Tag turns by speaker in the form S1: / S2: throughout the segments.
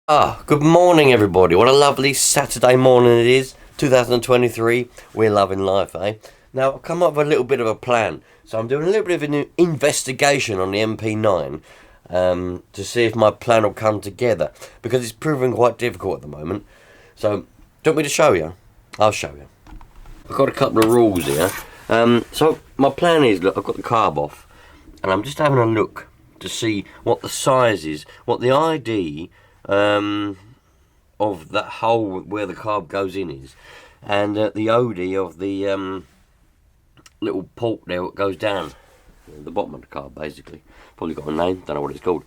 S1: Good morning, everybody. What a lovely Saturday morning it is. 2023. We're loving life, eh? Now, I've come up with a little bit of a plan. So I'm doing a little bit of an investigation on the MP9 to see if my plan will come together, because it's proving quite difficult at the moment. So, do you want me to show you? I'll show you. I've got a couple of rules here. So my plan is, look, I've got the carb off, and I'm just having a look to see what the size is, what the ID of that hole where the carb goes in is, and the OD of the little port there that goes down the bottom of the carb, basically. Probably got a name, don't know what it's called.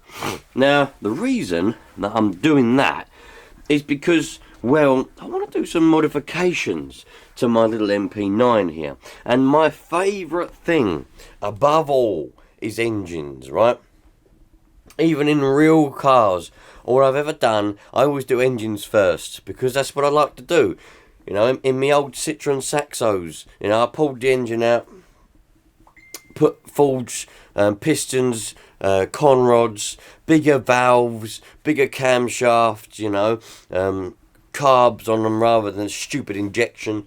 S1: Now, the reason that I'm doing that is because, well, I want to do some modifications to my little MP9 here. And my favourite thing, above all, is engines, right? Even in real cars, all I've ever done, I always do engines first, because that's what I like to do. You know, in my old Citroen Saxos, you know, I pulled the engine out, put forged pistons, con rods, bigger valves, bigger camshafts, you know, carbs on them rather than stupid injection.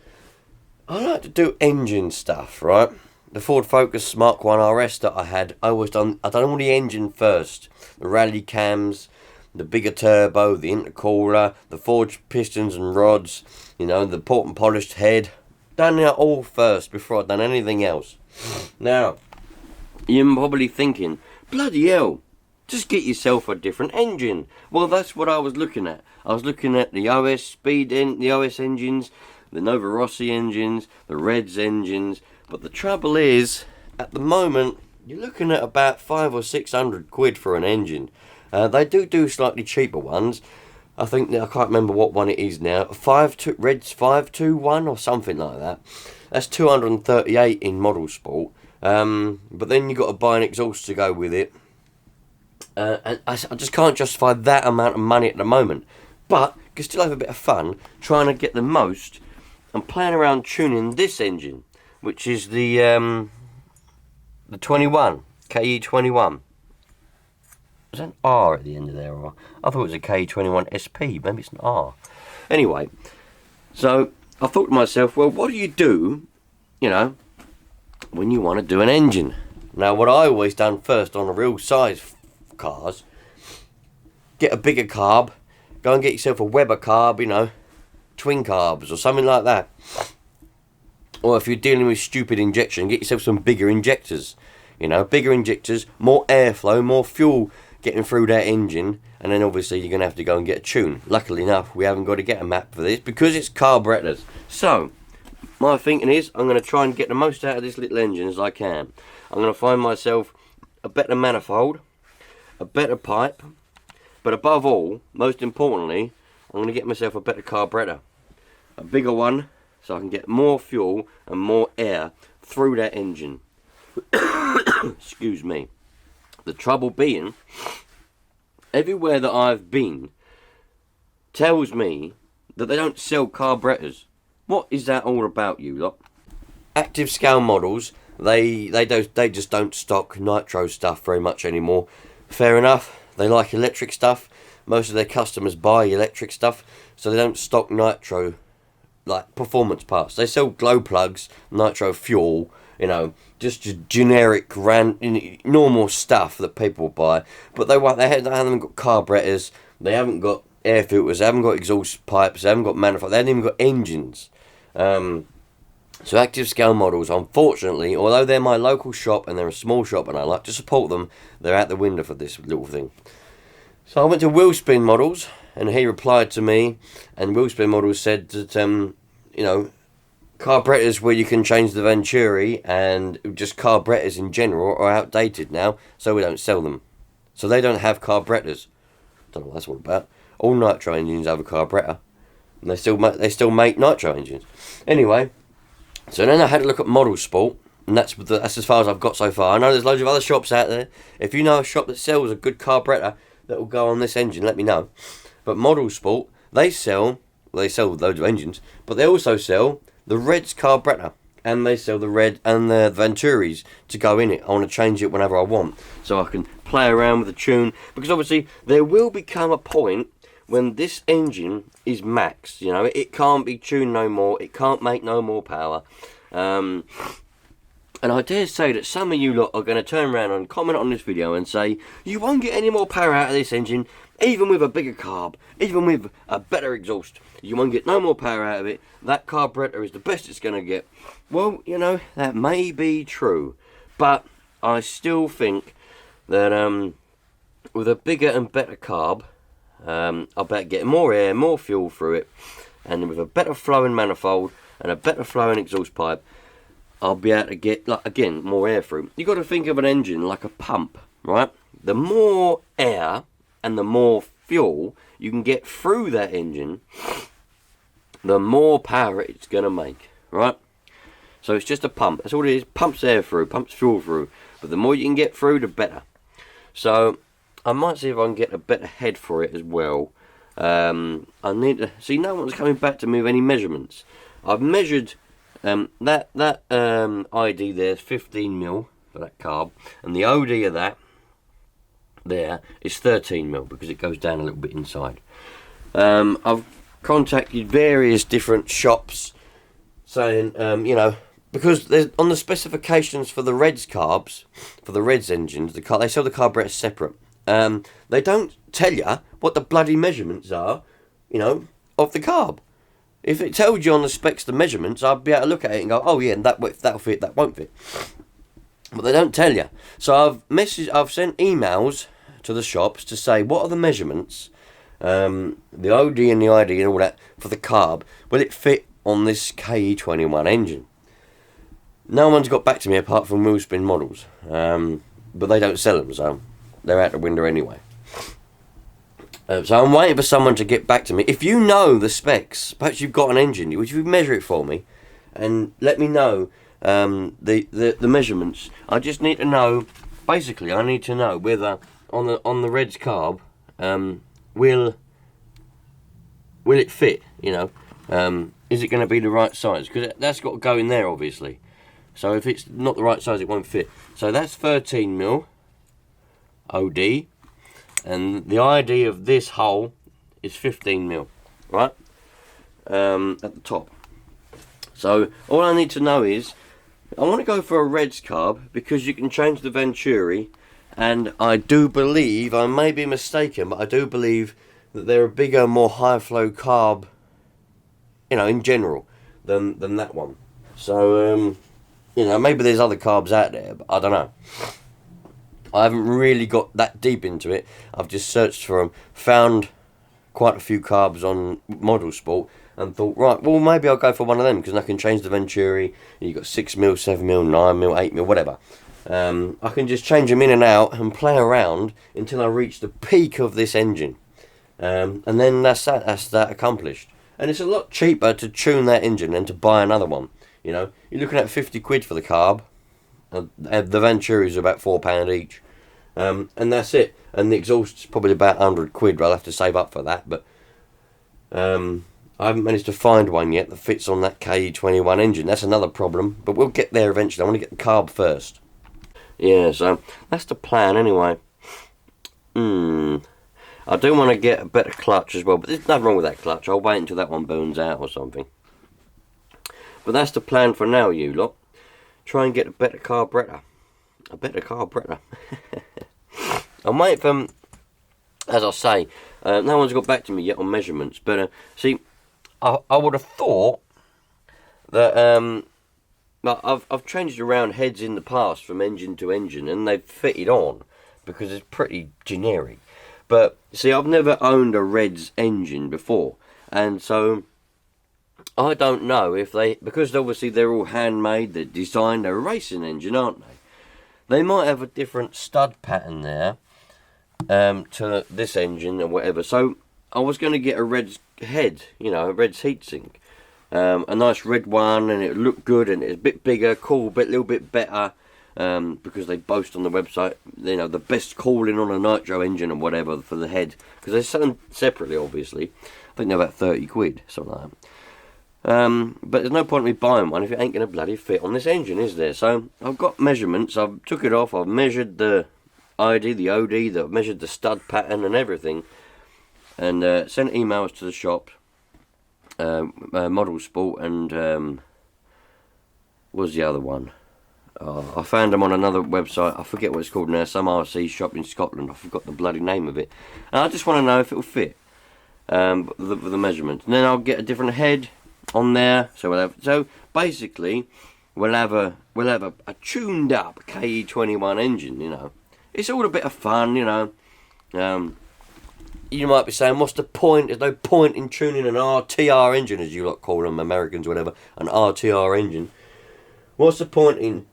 S1: I like to do engine stuff, right? The Ford Focus Mark 1 RS that I had, I done all the engine first. The rally cams, the bigger turbo, the intercooler, the forged pistons and rods, you know, the port and polished head. Done it all first before I'd done anything else. Now, you're probably thinking, bloody hell, just get yourself a different engine. Well, that's what I was looking at. I was looking at the OS the OS engines, the Nova Rossi engines, the Reds engines. But the trouble is, at the moment, you're looking at about 500 or 600 quid for an engine. They do slightly cheaper ones. I think, I can't remember what one it is now. Reds 521 or something like that. That's 238 in Model Sport. But then you've got to buy an exhaust to go with it. And I just can't justify that amount of money at the moment. But you can still have a bit of fun trying to get the most and playing around tuning this engine, which is the 21, KE21. Was that an R at the end of there? Or I thought it was a KE21 SP. Maybe it's an R. Anyway, so I thought to myself, well, what do you do, you know, when you want to do an engine? Now, what I always done first on the real size cars, get a bigger carb, go and get yourself a Weber carb, you know, twin carbs or something like that. Or if you're dealing with stupid injection, get yourself some bigger injectors. You know, bigger injectors, more airflow, more fuel getting through that engine. And then obviously you're going to have to go and get a tune. Luckily enough, we haven't got to get a map for this because it's carburetors. So, my thinking is, I'm going to try and get the most out of this little engine as I can. I'm going to find myself a better manifold, a better pipe, but above all, most importantly, I'm going to get myself a better carburetor. A bigger one, so I can get more fuel and more air through that engine. Excuse me. The trouble being, everywhere that I've been tells me that they don't sell carburetors. What is that all about, you lot? Active scale models, they just don't stock nitro stuff very much anymore. Fair enough, they like electric stuff. Most of their customers buy electric stuff, so they don't stock nitro, like performance parts. They sell glow plugs, nitro fuel, you know, just generic normal stuff that people buy. But they haven't got carburetors, they haven't got air filters, they haven't got exhaust pipes, they haven't got manifold, they haven't even got engines. So active scale models, unfortunately, although they're my local shop and they're a small shop and I like to support them, they're out the window for this little thing. So I went to Wheelspin Models, and he replied to me, and Wheelspin Models said that, you know, carburetors where you can change the Venturi and just carburetors in general are outdated now, so we don't sell them. So they don't have carburetors. Don't know what that's all about. All nitro engines have a carburetor, and they still make nitro engines. Anyway, so then I had a look at Model Sport, and that's as far as I've got so far. I know there's loads of other shops out there. If you know a shop that sells a good carburetor that will go on this engine, let me know. But Model Sport, they sell loads of engines, but they also sell the Reds carburetor, and they sell the Red and the Venturis to go in it. I want to change it whenever I want, so I can play around with the tune, because obviously there will become a point when this engine is maxed. You know, it can't be tuned no more. It can't make no more power. And I dare say that some of you lot are going to turn around and comment on this video and say, you won't get any more power out of this engine, even with a bigger carb, even with a better exhaust. You won't get no more power out of it. That carburetor is the best it's going to get. Well, you know, that may be true. But I still think that with a bigger and better carb, I'll better get more air, more fuel through it. And with a better flowing manifold and a better flowing exhaust pipe, I'll be able to get, like, again, more air through. You've got to think of an engine like a pump, right? The more air and the more fuel you can get through that engine, the more power it's going to make, right? So it's just a pump. That's all it is. Pumps air through, pumps fuel through. But the more you can get through, the better. So I might see if I can get a better head for it as well. I need to see. No one's coming back to me with any measurements. I've measured that ID there's 15mm for that carb, and the OD of that there is 13mm because it goes down a little bit inside. I've contacted various different shops saying, you know, because there's on the specifications for the Reds carbs, for the Reds engines, they sell the carburetors separate. They don't tell you what the bloody measurements are, you know, of the carb. If it tells you on the specs the measurements, I'd be able to look at it and go, oh yeah, and that'll fit, that won't fit. But they don't tell you. So I've sent emails to the shops to say, what are the measurements, the OD and the ID and all that for the carb? Will it fit on this KE21 engine? No one's got back to me apart from Wheelspin Models, but they don't sell them, so they're out the window anyway. So I'm waiting for someone to get back to me. If you know the specs, perhaps you've got an engine, would you measure it for me and let me know the measurements? I just need to know. Basically, I need to know whether on the Reds carb will it fit? You know, is it going to be the right size? Because that's got to go in there, obviously. So if it's not the right size, it won't fit. So that's 13mm OD. And the ID of this hole is 15mm, right? At the top. So all I need to know is, I want to go for a Reds carb because you can change the Venturi, and I do believe, I may be mistaken, but I do believe that they're a bigger, more high flow carb, you know, in general, than that one. So, you know, maybe there's other carbs out there, but I don't know. I haven't really got that deep into it. I've just searched for them, found quite a few carbs on Model Sport, and thought, right, well, maybe I'll go for one of them because I can change the Venturi. You've got 6mm, 7mm, 9mm, 8mm, whatever. I can just change them in and out and play around until I reach the peak of this engine. And then that's that accomplished. And it's a lot cheaper to tune that engine than to buy another one. You know, you're looking at 50 quid for the carb. The Venturis are about £4 each, and that's it. And the exhaust's probably about 100 quid. I'll have to save up for that, but I haven't managed to find one yet that fits on that KE21 engine. That's another problem, but we'll get there eventually. I want to get the carb first. Yeah, so that's the plan anyway. I do want to get a better clutch as well, but there's nothing wrong with that clutch. I'll wait until that one burns out or something. But that's the plan for now, you lot. Try and get a better carburetor. A better carburetor. I'm waiting for, as I say, no one's got back to me yet on measurements. But see, I would have thought that I've changed around heads in the past from engine to engine, and they've fitted on because it's pretty generic. But see, I've never owned a Reds engine before, and so I don't know if because obviously they're all handmade, they're designed, they're a racing engine, aren't they? They might have a different stud pattern there to this engine or whatever. So I was going to get a Reds head, you know, a Reds heatsink. A nice red one, and it looked good, and it's a bit bigger, cool, a little bit better, because they boast on the website, you know, the best cooling on a Nitro engine and whatever for the head. Because they sell them separately, obviously. I think they're about 30 quid, something like that. But there's no point in me buying one if it ain't going to bloody fit on this engine, is there? So I've got measurements. I've took it off. I've measured the ID, the OD. I've measured the stud pattern and everything. and sent emails to the shop, Model Sport, and what was the other one? I found them on another website. I forget what it's called now. Some RC shop in Scotland. I forgot the bloody name of it. And I just want to know if it'll fit the measurements. And then I'll get a different head on there. So basically, we'll have a tuned up KE21 engine. You know, it's all a bit of fun. You know, you might be saying, what's the point? There's no point in tuning an RTR engine, as you lot call them, Americans, whatever, an RTR engine. What's the point in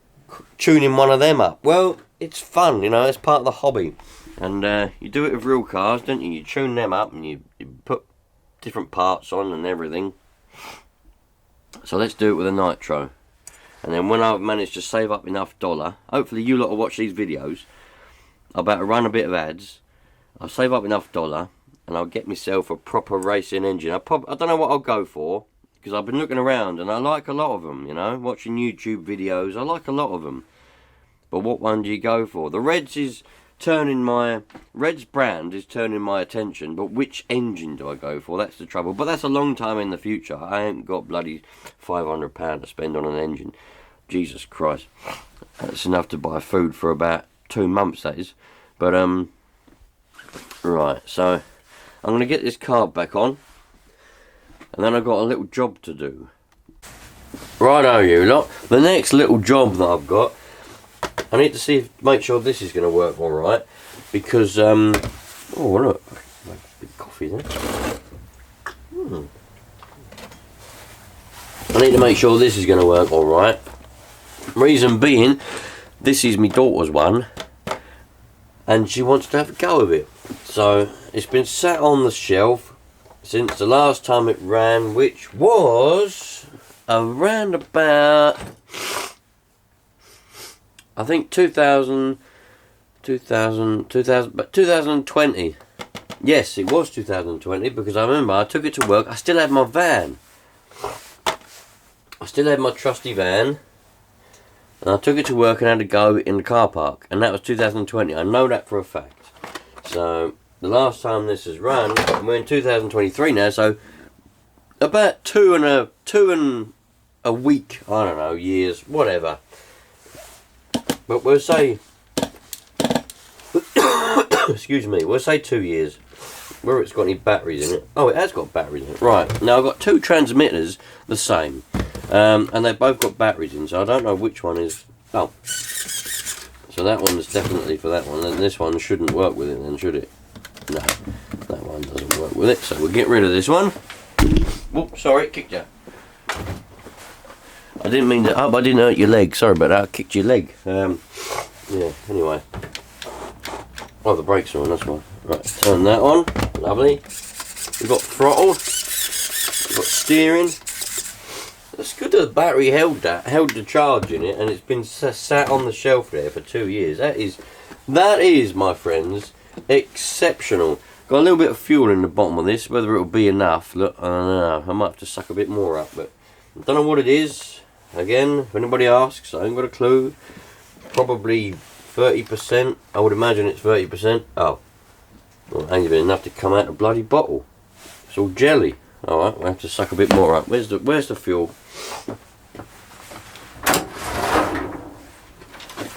S1: tuning one of them up? Well, it's fun, you know, it's part of the hobby. And you do it with real cars, don't you? You tune them up and you put different parts on and everything. So let's do it with a Nitro. And then when I've managed to save up enough dollar, hopefully you lot will watch these videos, I'll about to run a bit of ads, I'll save up enough dollar, and I'll get myself a proper racing engine. I don't know what I'll go for, because I've been looking around and I like a lot of them, you know, watching YouTube videos, I like a lot of them. But what one do you go for? The Reds brand is turning my attention, but which engine do I go for? That's the trouble. But that's a long time in the future. I ain't got bloody £500 to spend on an engine. Jesus Christ. That's enough to buy food for about 2 months, that is. But, right, so I'm going to get this carb back on. And then I've got a little job to do. Righto, you lot. The next little job that I've got, I need to make sure this is going to work all right, because oh look, big coffee there. I need to make sure this is going to work all right. Reason being, this is my daughter's one, and she wants to have a go of it. So it's been sat on the shelf since the last time it ran, which was around about, I think 2020. Yes, it was 2020, because I remember I took it to work. I still had my van. I still had my trusty van. And I took it to work and had to go in the car park. And that was 2020. I know that for a fact. So the last time this has run, and we're in 2023 now, so about two and a week, I don't know, years, whatever. But we'll say, excuse me, we'll say 2 years. Whether it's got any batteries in it. Oh, it has got batteries in it. Right, now I've got two transmitters, the same. And they've both got batteries in, so I don't know which one is. Oh. So that one's definitely for that one, and this one shouldn't work with it then, should it? No, that one doesn't work with it, so we'll get rid of this one. Whoops, sorry, kicked you. I didn't mean to, I didn't hurt your leg, sorry about that, I kicked your leg. Yeah, anyway. Oh, the brakes are on, that's why. Right, turn that on, lovely. We've got throttle, we've got steering. It's good that the battery held the charge in it, and it's been sat on the shelf there for 2 years. That is, my friends, exceptional. Got a little bit of fuel in the bottom of this. Whether it'll be enough, look, I don't know. I might have to suck a bit more up, but I don't know what it is. Again, if anybody asks, I ain't got a clue. Probably 30%. I would imagine it's 30%. Oh, well, it ain't even enough to come out of the bloody bottle. It's all jelly. All right, we'll have to suck a bit more up. Where's the fuel?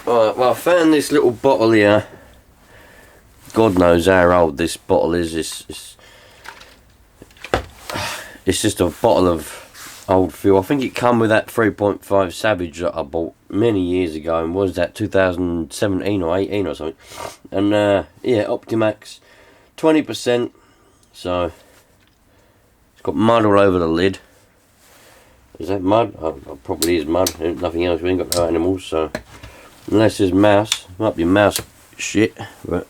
S1: Alright, well, I found this little bottle here. God knows how old this bottle is. It's just a bottle of old fuel. I think it come with that 3.5 Savage that I bought many years ago, and was that 2017 or 18 or something. And yeah, Optimax, 20%. So it's got mud all over the lid. Is that mud? Oh, probably is mud. Nothing else. We ain't got no animals, so unless there's mouse, might be mouse shit. But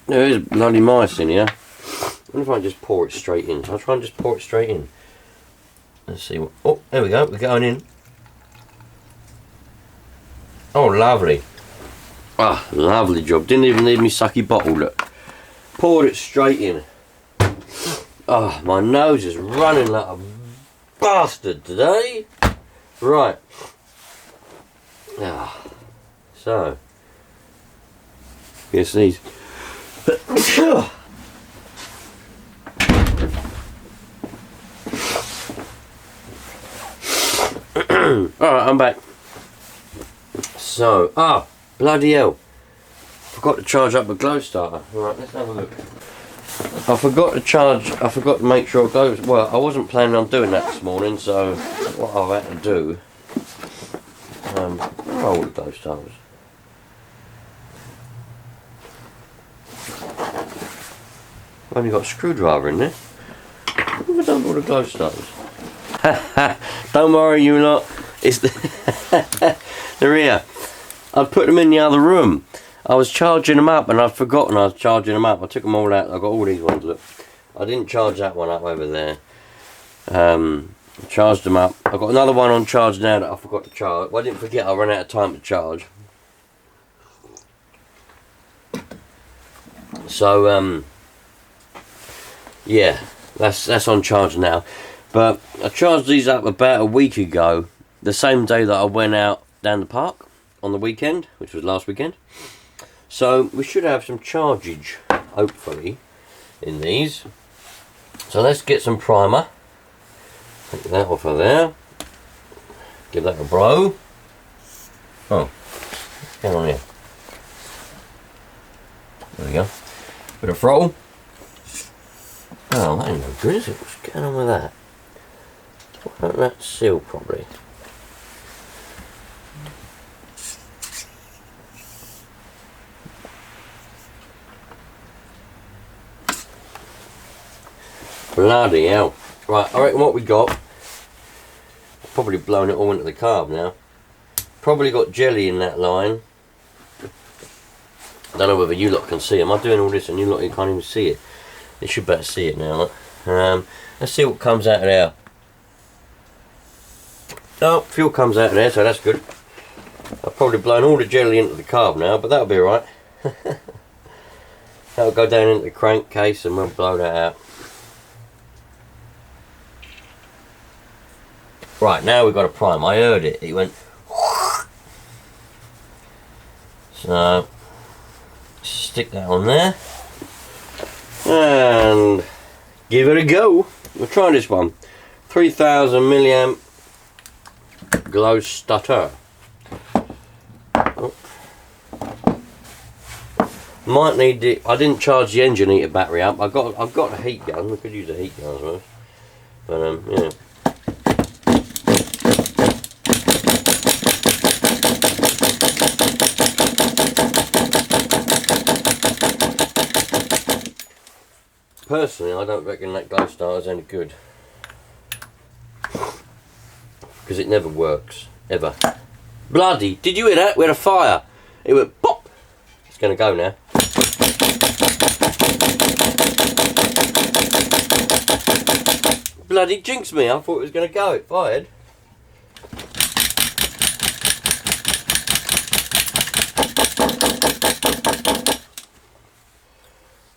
S1: there is bloody mice in here. I wonder if I can just pour it straight in. So I'll try and just pour it straight in. Let's see what. Oh, there we go. We're going in. Oh, lovely. Ah, lovely job. Didn't even need me sucky bottle. Look, poured it straight in. Oh, my nose is running like a bastard today. Right. Ah. So. Yes, these. Alright, I'm back. So, bloody hell. Forgot to charge up the glow starter. Alright, let's have a look. I forgot to make sure it goes. Well, I wasn't planning on doing that this morning, so what I've had to do, where are all the glow starters? I've only got a screwdriver in there. What have I done with all the glow starters? Don't worry, you lot. It's they're here. I put them in the other room. I was charging them up and I'd forgotten I was charging them up. I took them all out. I got all these ones. Look, I didn't charge that one up over there. Charged them up. I've got another one on charge now that I forgot to charge. Well, I didn't forget. I ran out of time to charge. So yeah, that's on charge now. But I charged these up about a week ago, the same day that I went out down the park on the weekend, which was last weekend. So we should have some chargeage, hopefully, in these. So let's get some primer. Take that off of there. Give that a blow. Oh, what's going on here? There we go. Bit of throttle. Oh, that ain't no good, is it? What's going on with that? Why don't that seal properly? Bloody hell. Right, I reckon what we got, I've probably blown it all into the carb now. Probably got jelly in that line. I don't know whether you lot can see it. Am I doing all this and you lot you can't even see it? You should better see it now. Look. Let's see what comes out of there. Oh, fuel comes out of there, so that's good. I've probably blown all the jelly into the carb now, but that'll be alright. That'll go down into the crankcase and we'll blow that out. Right, now we've got a prime. I heard it. It went. So, stick that on there. And give it a go. We'll try this one. 3000 milliamp glow stutter. Oh. Might need it. I didn't charge the engine heater battery up. I've got a heat gun. We could use a heat gun as well. But yeah. Personally, I don't reckon that glow starter's any good. Because it never works. Ever. Bloody, did you hear that? We had a fire. It went pop. It's going to go now. Bloody jinxed me. I thought it was going to go. It fired.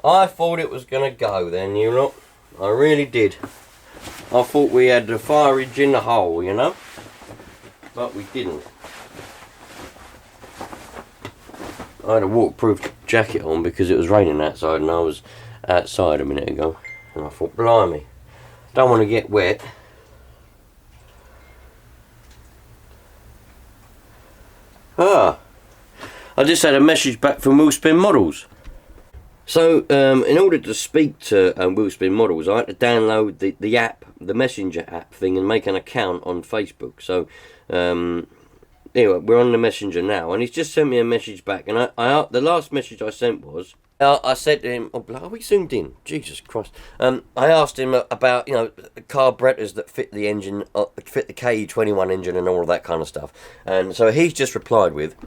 S1: I thought it was going to go then, you lot. I really did. I thought we had the fireage in the hole, you know. But we didn't. I had a waterproof jacket on because it was raining outside and I was outside a minute ago. And I thought, blimey, don't want to get wet. I just had a message back from Wheelspin Models. So, in order to speak to Wheelspin Models, I had to download the app, the Messenger app thing, and make an account on Facebook. So, anyway, we're on the Messenger now, and he's just sent me a message back. And the last message I sent was, I said to him, "Oh, are we zoomed in? Jesus Christ!" I asked him about, carburetors that fit the engine, fit the KE21 engine, and all of that kind of stuff. And so he's just replied with.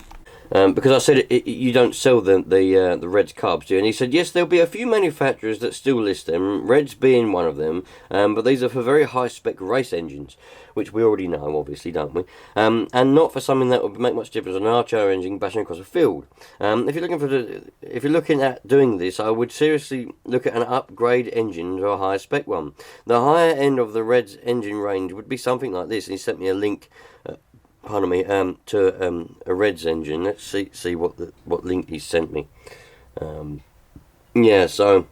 S1: Because I said you don't sell the Reds carbs, do you? And he said yes, there'll be a few manufacturers that still list them, Reds being one of them, but these are for very high spec race engines, which we already know, obviously, don't we? And not for something that would make much difference on an Archer engine bashing across a field. If you're looking at doing this, I would seriously look at an upgrade engine to a higher spec one. The higher end of the Reds engine range would be something like this. And he sent me a link. Pardon me, to a Reds engine. Let's see what link he sent me. Yeah, so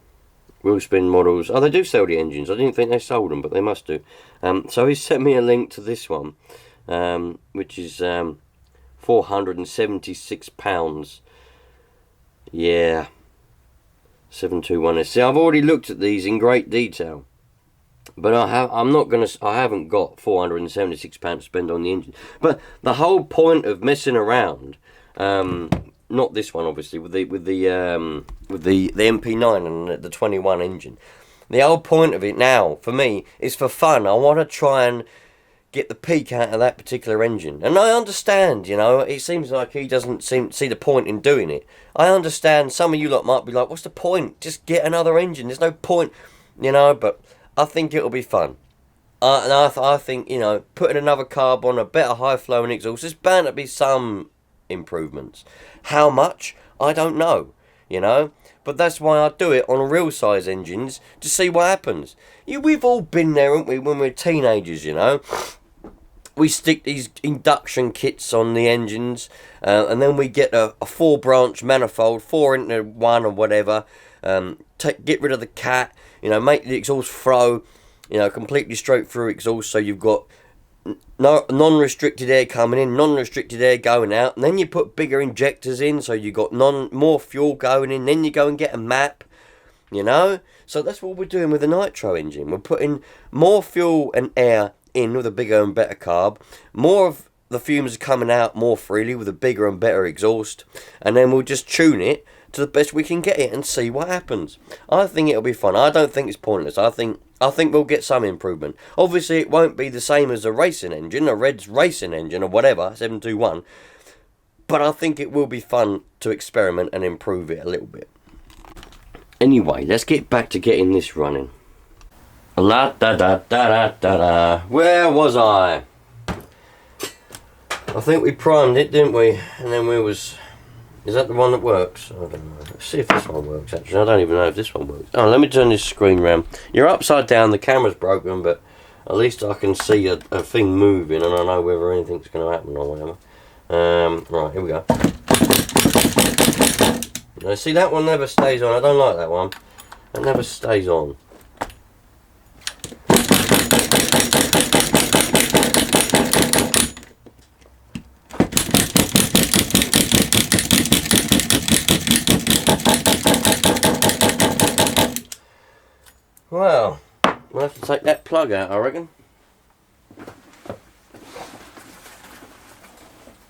S1: Wheelspin Models. Oh, they do sell the engines. I didn't think they sold them, but they must do. So he sent me a link to this one. which is £476. Yeah, 721S. See, I've already looked at these in great detail, but I haven't got £476 to spend on the engine. But the whole point of messing around, not this one obviously, with the MP9 and the 21 engine. The whole point of it now, for me, is for fun. I want to try and get the peak out of that particular engine. And I understand, you know, it seems like he doesn't see the point in doing it. I understand some of you lot might be like, what's the point? Just get another engine. There's no point, you know, but I think it'll be fun. And I think, you know, putting another carb on, a better high-flowing exhaust, there's bound to be some improvements. How much? I don't know, you know. But that's why I do it on real size engines, to see what happens. We've all been there, haven't we, when we're teenagers, you know. We stick these induction kits on the engines, and then we get a 4-branch manifold, 4 into 1 or whatever, get rid of the cat, you know, make the exhaust flow, you know, completely straight through exhaust, so you've got no non-restricted air coming in, non-restricted air going out, and then you put bigger injectors in, so you got more fuel going in, then you go and get a map, you know. So that's what we're doing with the Nitro engine. We're putting more fuel and air in with a bigger and better carb. More of the fumes are coming out more freely with a bigger and better exhaust, and then we'll just tune it to the best we can get it and see what happens. I think it'll be fun. I don't think it's pointless. I think we'll get some improvement. Obviously it won't be the same as a racing engine, a Red's racing engine or whatever, 721, but I think it will be fun to experiment and improve it a little bit. Anyway, let's get back to getting this running. La da da da da da da. Where was I? I think we primed it, didn't we? And then we was... Is that the one that works? I don't know. Let's see if this one works, actually. I don't even know if this one works. Oh, let me turn this screen round. You're upside down, the camera's broken, but at least I can see a thing moving and I know whether anything's going to happen or whatever. Right, here we go. Now, see, that one never stays on. I don't like that one. It never stays on. Well, we'll have to take that plug out, I reckon.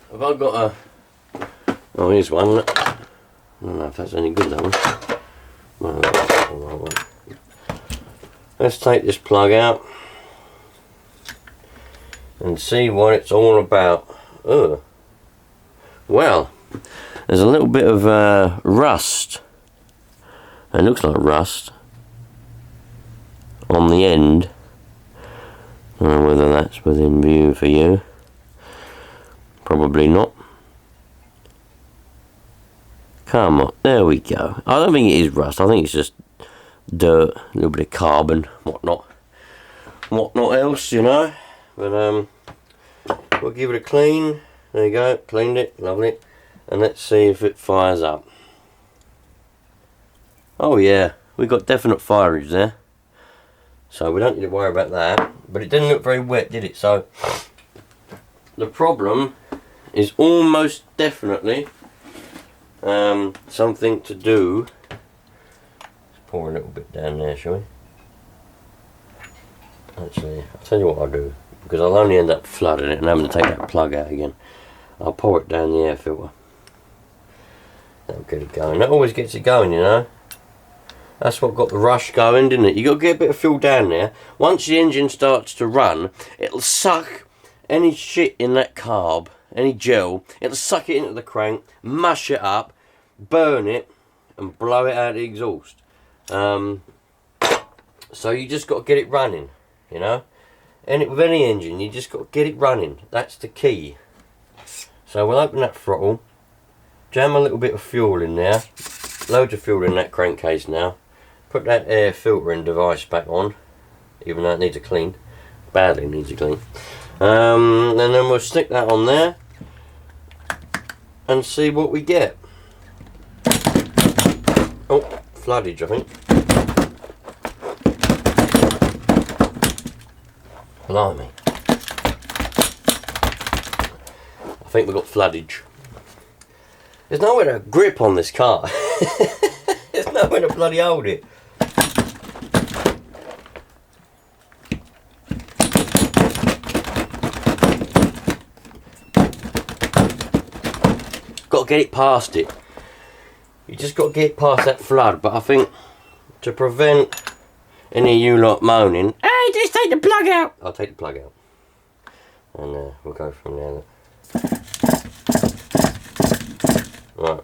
S1: Have I got a... Oh, here's one. I don't know if that's any good, that one. Well, that's the right one. Let's take this plug out and see what it's all about. Ugh. Well, there's a little bit of rust. It looks like rust on the end. I don't know whether that's within view for you. Probably not. Come on, there we go. I don't think it is rust. I think it's just dirt, a little bit of carbon, whatnot else, you know. But we'll give it a clean. There you go, cleaned it, lovely. And let's see if it fires up. Oh yeah, we got definite fireage there. So we don't need to worry about that. But it didn't look very wet, did it? So the problem is almost definitely something to do. Let's pour a little bit down there, shall we? Actually, I'll tell you what I'll do, because I'll only end up flooding it and having to take that plug out again. I'll pour it down the air filter. That'll get it going. That always gets it going, you know. That's what got the rush going, didn't it? You got to get a bit of fuel down there. Once the engine starts to run, it'll suck any shit in that carb, any gel. It'll suck it into the crank, mush it up, burn it, and blow it out the exhaust. So you just got to get it running, you know. And with any engine, you just got to get it running. That's the key. So we'll open that throttle, jam a little bit of fuel in there, loads of fuel in that crankcase now. Put that air filtering device back on, even though it needs a clean, badly needs a clean. And then we'll stick that on there and see what we get. Oh, floodage, I think. Blimey. think we've got floodage. There's nowhere to grip on this car. There's nowhere to bloody hold it. Got to get it past it. You just got to get past that flood. But I think to prevent any of you lot moaning, hey, just take the plug out. I'll take the plug out. And we'll go from there. Right.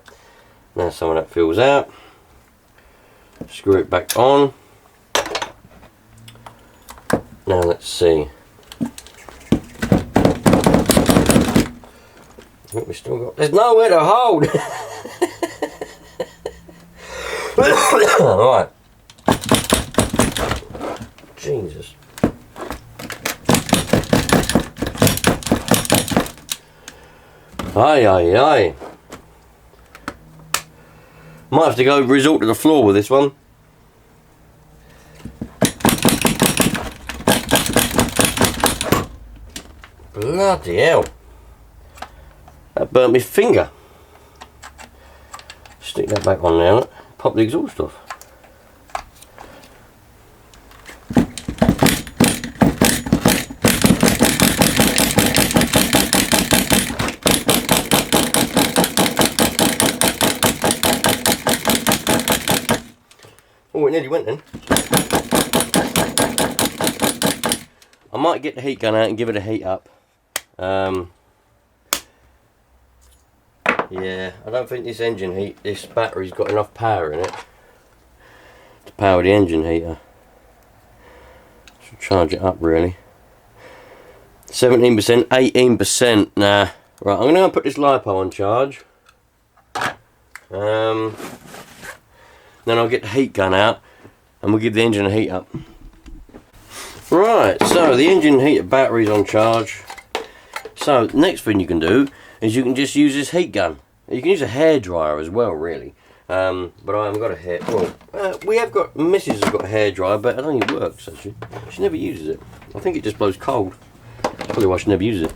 S1: Now some of that fills out. Screw it back on. Now let's see. I think we still got. There's nowhere to hold. All right. Jesus. Aye, aye, aye. Might have to go resort to the floor with this one. Bloody hell. That burnt my finger. Stick that back on now. Pop the exhaust off. Oh, it nearly went then. I might get the heat gun out and give it a heat up. Yeah, I don't think this battery's got enough power in it to power the engine heater. Should charge it up really. 17%, 18%. Nah. Right, I'm gonna put this LiPo on charge. Then I'll get the heat gun out and we'll give the engine a heat up. Right, so the engine heater battery's on charge. So next thing you can do is you can just use this heat gun. You can use a hairdryer as well, really. But I haven't got a hair. Well, we have got. Mrs. has got a hairdryer, but I don't think it works actually. She never uses it. I think it just blows cold. That's probably why she never uses it.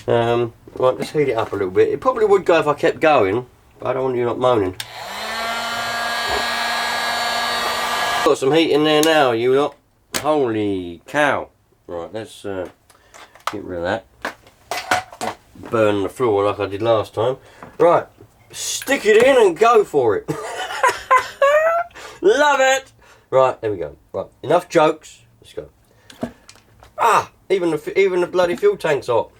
S1: Right, let's heat it up a little bit. It probably would go if I kept going, but I don't want you not moaning. Got some heat in there now, you lot. Holy cow! Right, let's get rid of that. Burn the floor like I did last time. Right, stick it in and go for it. Love it. Right, there we go. Right, enough jokes. Let's go. Ah, even the bloody fuel tank's hot.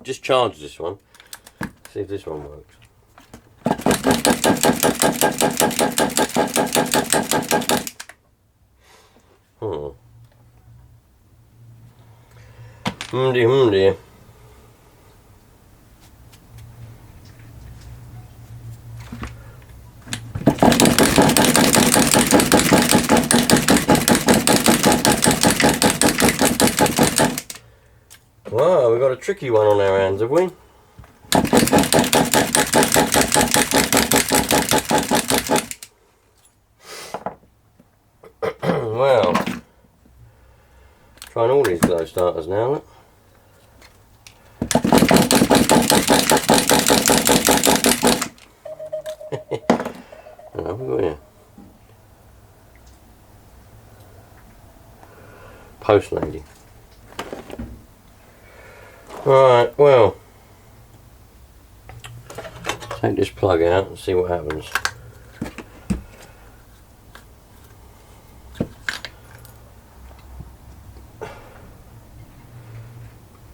S1: Just charge this one. See if this one works. Dear. Wow, we've got a tricky one on our hands, have we? Well, trying all these glow starters now, look. What have we got here? Post lady. Right, well, take this plug out and see what happens.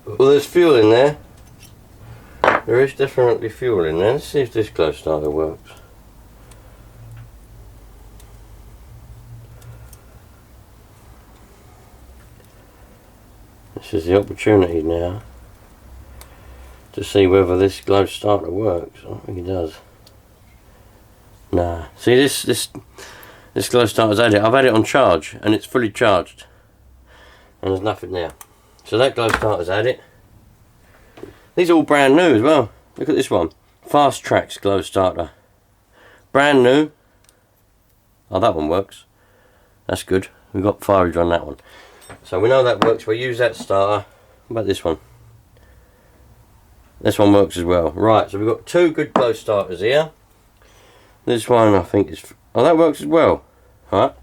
S1: Well, there's fuel in there. There is definitely fuel in there. Let's see if this glow starter works. This is the opportunity now to see whether this glow starter works. I don't think it does. Nah. See, this glow starter's had it. I've had it on charge and it's fully charged. And there's nothing there. So that glow starter's had it. These are all brand new as well. Look at this one. Fast Tracks glow starter. Brand new. Oh, that one works. That's good. We've got fireage on that one. So we know that works. We'll use that starter. What about this one? This one works as well. Right, so we've got 2 good glow starters here. This one I think is... Oh, that works as well. Alright.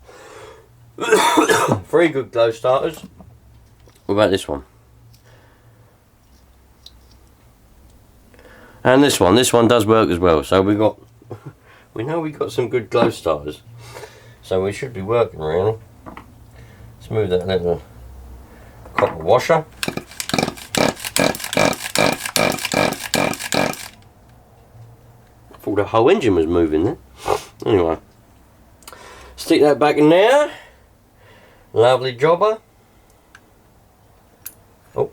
S1: 3 good glow starters. What about this one? And this one. This one does work as well. So we got... we know we got some good glow starters. So we should be working really. Let's move that little copper washer. I thought the whole engine was moving there. Anyway. Stick that back in there. Lovely jobber. Oh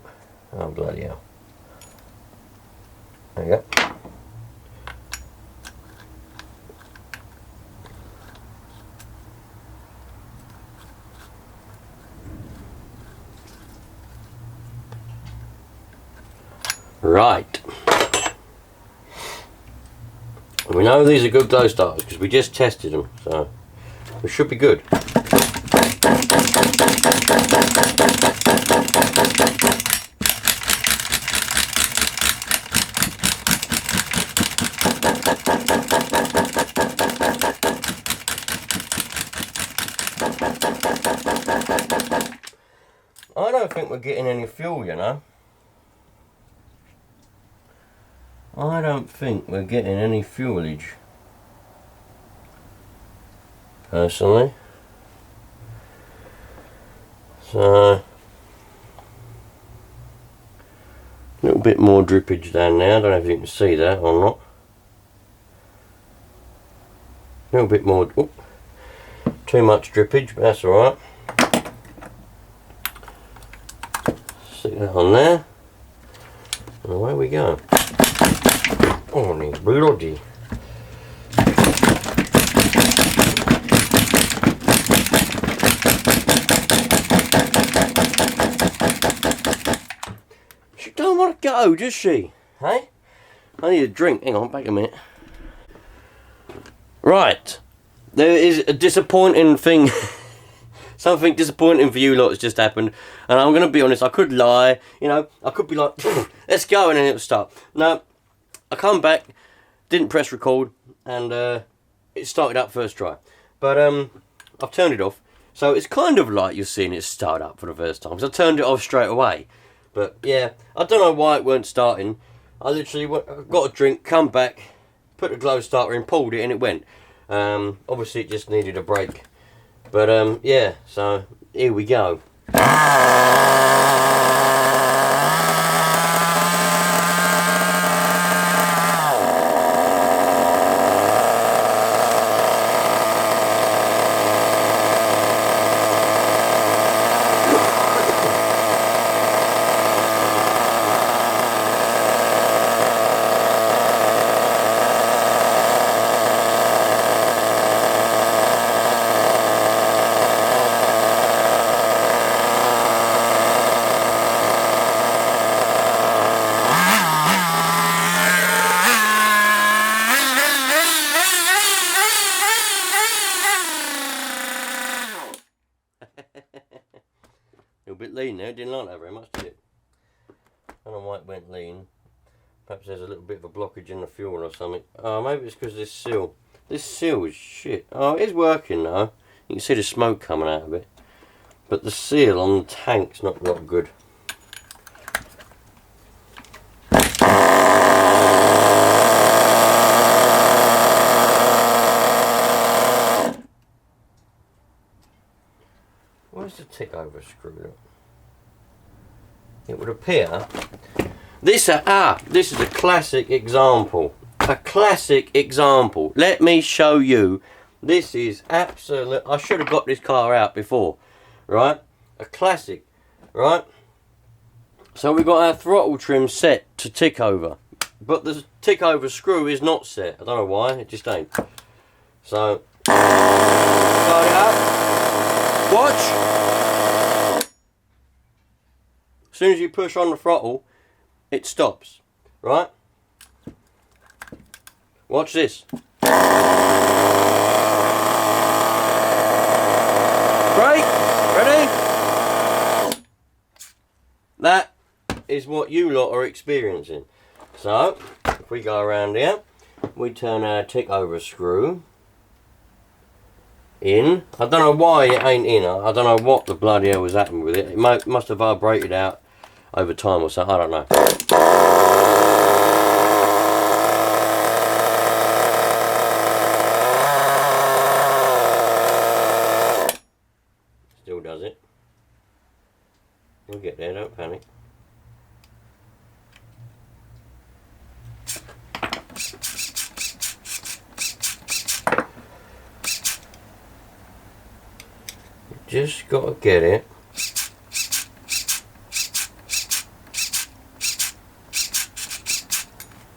S1: bloody hell. There you go. Right. We know these are good glow starters because we just tested them, so we should be good. I don't think we're getting any fuel, you know. I don't think we're getting any fuelage, personally. So, a little bit more drippage down there. I don't know if you can see that or not. A little bit more. Oh, too much drippage, but that's alright. Stick that on there. And away we go. Oh, bloody. She don't want to go, does she? Hey? I need a drink. Hang on, back a minute. Right. There is a disappointing thing. Something disappointing for you lot has just happened. And I'm going to be honest, I could lie. You know, I could be like, let's go, and then it'll start. No. I come back, didn't press record, and it started up first try. But I've turned it off, so it's kind of like you're seeing it start up for the first time. So I turned it off straight away. But yeah, I don't know why it weren't starting. I literally got a drink, come back, put the glow starter in, pulled it, and it went. Obviously it just needed a break. But yeah, so here we go. A little bit lean there, didn't like that very much, did it? I don't know why it went lean. Perhaps there's a little bit of a blockage in the fuel or something. Oh, maybe it's because of this seal. This seal is shit. Oh, it is working though. You can see the smoke coming out of it. But the seal on the tank's not good. Where's the tick over screwed up? It would appear this is a classic example. A classic example. Let me show you. This is absolute. I should have got this car out before, right? A classic, right? So we've got our throttle trim set to tick over, but the tick over screw is not set. I don't know why. It just ain't. So start it up. Watch. As soon as you push on the throttle, it stops, right? Watch this. Brake. Ready? That is what you lot are experiencing. So, if we go around here, we turn our tick over screw in. I don't know why it ain't in. I don't know what the bloody hell was happening with it. It must have vibrated out over time or something. I don't know. Still does it. We'll get there, don't panic. Just got to get it.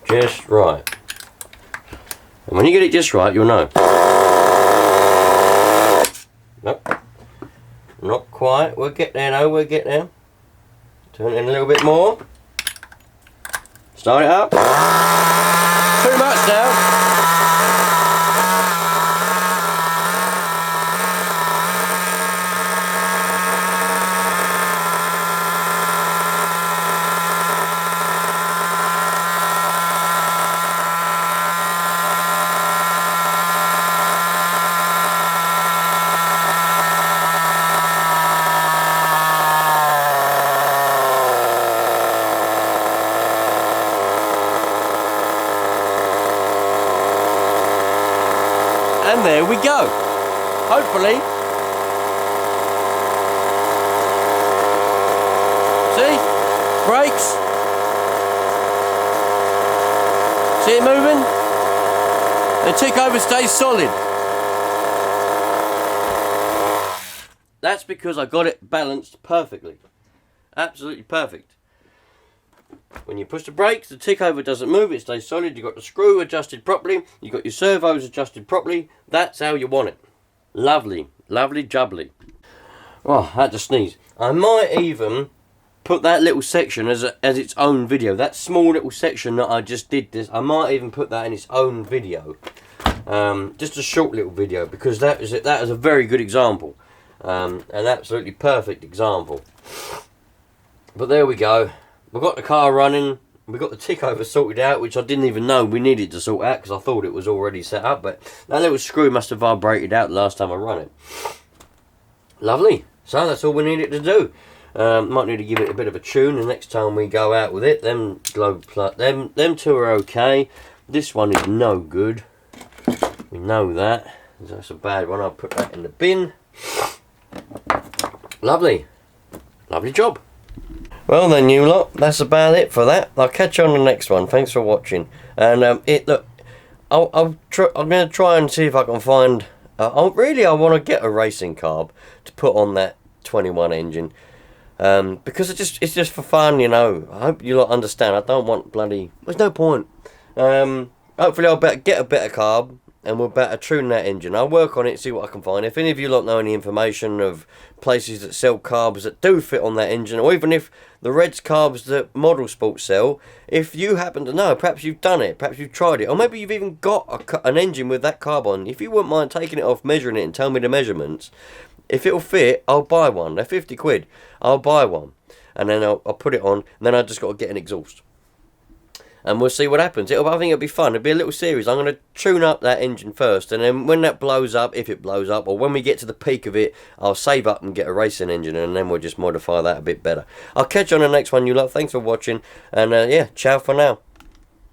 S1: Just right. And when you get it just right, you'll know. Nope. Not quite. We'll get there now. We'll get there. Turn it in a little bit more. Start it up. Too much now. And there we go. Hopefully. See? Brakes. See it moving? The tick over stays solid. That's because I got it balanced perfectly. Absolutely perfect. When you push the brakes, the tick over doesn't move, it stays solid. You've got the screw adjusted properly, you've got your servos adjusted properly. That's how you want it. Lovely, lovely jubbly. Oh, I had to sneeze. I might even put that little section as its own video. That small little section that I just did this, I might even put that in its own video. Just a short little video, because that is a very good example. An absolutely perfect example. But there we go. We've got the car running, we've got the tick over sorted out, which I didn't even know we needed to sort out because I thought it was already set up, but that little screw must have vibrated out the last time I run it. Lovely. So that's all we needed to do. Might need to give it a bit of a tune the next time we go out with it. Them two are okay. This one is no good. We know that. That's a bad one. I'll put that in the bin. Lovely. Lovely job. Well then, you lot, that's about it for that. I'll catch you on the next one. Thanks for watching. And look, I'm going to try and see if I can find. I want to get a racing carb to put on that 21 engine, because it's just for fun, you know. I hope you lot understand. I don't want bloody. There's no point. Hopefully, I'll get a better carb. And we'll better tune that engine. I'll work on it, see what I can find. If any of you lot know any information of places that sell carbs that do fit on that engine, or even if the Reds carbs that Model Sport sell, if you happen to know, perhaps you've done it, perhaps you've tried it, or maybe you've even got an engine with that carb on. If you wouldn't mind taking it off, measuring it, and tell me the measurements, if it'll fit, I'll buy one. They're 50 quid. I'll buy one, and then I'll put it on, and then I just got to get an exhaust. And we'll see what happens. I think it'll be fun. It'll be a little series. I'm going to tune up that engine first, and then when that blows up, if it blows up, or when we get to the peak of it, I'll save up and get a racing engine, and then we'll just modify that a bit better. I'll catch you on the next one, you lot. Thanks for watching, and yeah, ciao for now.